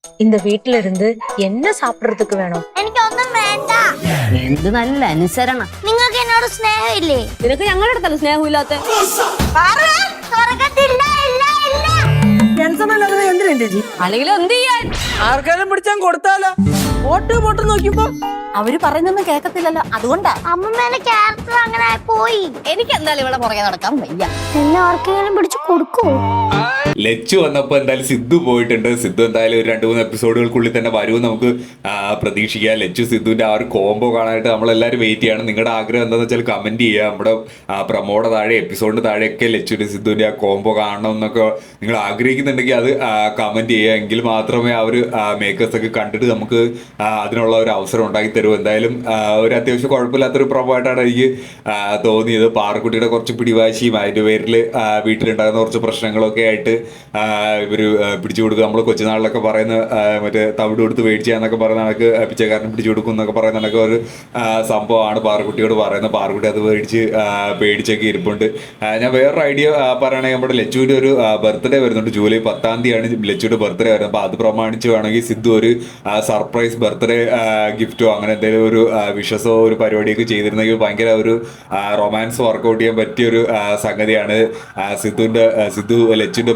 இந்த வீட்ல இருந்து என்ன சாப்பிடுறதுக்கு வேணும்? എനിക്കൊന്നും വേണ്ട. എന്ത് നല്ല അനുസരണം. നിങ്ങൾക്ക് എന്നോട് സ്നേഹമില്ലേ? നിനക്ക് ഞങ്ങളുടെ അടുത്തല്ല സ്നേഹമില്ലാത്ത. തുറക്കത്തില്ല, ഇല്ല, ഇല്ല. അല്ലെങ്കിൽ എന്ത് ചെയ്യാൻ? ആർക്കാരും പിടിച്ചാൻ കൊടുത്താലോ? വോട്ട് നോക്കിയപ്പോ അവര് പറയുന്നൊന്നും കേൾക്കത്തില്ലല്ലോ, അതുകൊണ്ടാ. അമ്മമ്മേന്റെ ക്യാരക്ടർ അങ്ങനെ പോയി. എനിക്ക് എന്തായാലും ഇവിടെ പുറകെ നടക്കാൻ വയ്യ. എന്നെ ആർക്കെങ്കിലും പിടിച്ചു കൊടുക്കോ? ലച്ചു വന്നപ്പോൾ എന്തായാലും സിദ്ധു പോയിട്ടുണ്ട്. സിദ്ധു എന്തായാലും ഒരു 2-3 എപ്പിസോഡുകൾക്കുള്ളിൽ തന്നെ വരുമെന്ന് നമുക്ക് പ്രതീക്ഷിക്കാം. ലച്ചു സിദ്ധുവിന്റെ ആ ഒരു കോംബോ കാണാനായിട്ട് നമ്മളെല്ലാവരും വെയിറ്റ് ചെയ്യണം. നിങ്ങളുടെ ആഗ്രഹം എന്താണെന്ന് വെച്ചാൽ കമന്റ് ചെയ്യുക. നമ്മുടെ പ്രമോയുടെ താഴെ എപ്പിസോഡിന്റെ താഴെയൊക്കെ ലച്ചുവിന്റെ സിദ്ധുവിന്റെ ആ കോംബോ കാണണം എന്നൊക്കെ നിങ്ങൾ ആഗ്രഹിക്കുന്നുണ്ടെങ്കിൽ അത് കമന്റ് ചെയ്യുക. എങ്കിൽ മാത്രമേ ആ ഒരു മേക്കേഴ്സ് ഒക്കെ കണ്ടിട്ട് നമുക്ക് അതിനുള്ള ഒരു അവസരം ഉണ്ടാക്കി തരൂ. എന്തായാലും ഒരു അത്യാവശ്യം കുഴപ്പമില്ലാത്തൊരു പ്രമോ ആയിട്ടാണ് എനിക്ക് തോന്നിയത്. പാറക്കുട്ടിയുടെ കുറച്ച് പിടിവാശിയും അതിന്റെ പേരിൽ വീട്ടിലുണ്ടാകുന്ന കുറച്ച് പ്രശ്നങ്ങളൊക്കെ ആയിട്ട് ഇവര് പിടിച്ചു കൊടുക്കുക. നമ്മൾ കൊച്ചുനാളിലൊക്കെ പറയുന്ന മറ്റേ തവിട് കൊടുത്ത് മേടിച്ചാന്നൊക്കെ പറയുന്ന കണക്ക് പിച്ചക്കാരനെ പിടിച്ചു കൊടുക്കും എന്നൊക്കെ പറയുന്ന കണക്ക് ഒരു സംഭവമാണ് പാറക്കുട്ടിയോട് പറയുന്നത്. പാറക്കുട്ടി അത് പേടിച്ചൊക്കെ ഇരിപ്പുണ്ട്. ഞാൻ വേറൊരു ഐഡിയ പറയുകയാണെങ്കിൽ നമ്മുടെ ലച്ചുവിൻ്റെ ഒരു ബർത്ത്ഡേ വരുന്നുണ്ട്. ജൂലൈ 10-ാം തീയതിയാണ് ലച്ചുവിൻ്റെ ബർത്ത്ഡേ വരുന്നത്. അപ്പോൾ അത് പ്രമാണിച്ച് വേണമെങ്കിൽ സിദ്ധു ഒരു സർപ്രൈസ് ബർത്ത്ഡേ ഗിഫ്റ്റോ അങ്ങനെ എന്തെങ്കിലും ഒരു വിഷസോ ഒരു പരിപാടിയൊക്കെ ചെയ്തിരുന്നെങ്കിൽ ഭയങ്കര ഒരു റൊമാൻസ് വർക്കൗട്ട് ചെയ്യാൻ പറ്റിയൊരു സംഗതിയാണ്. സിദ്ധു ലച്ചുവിൻ്റെ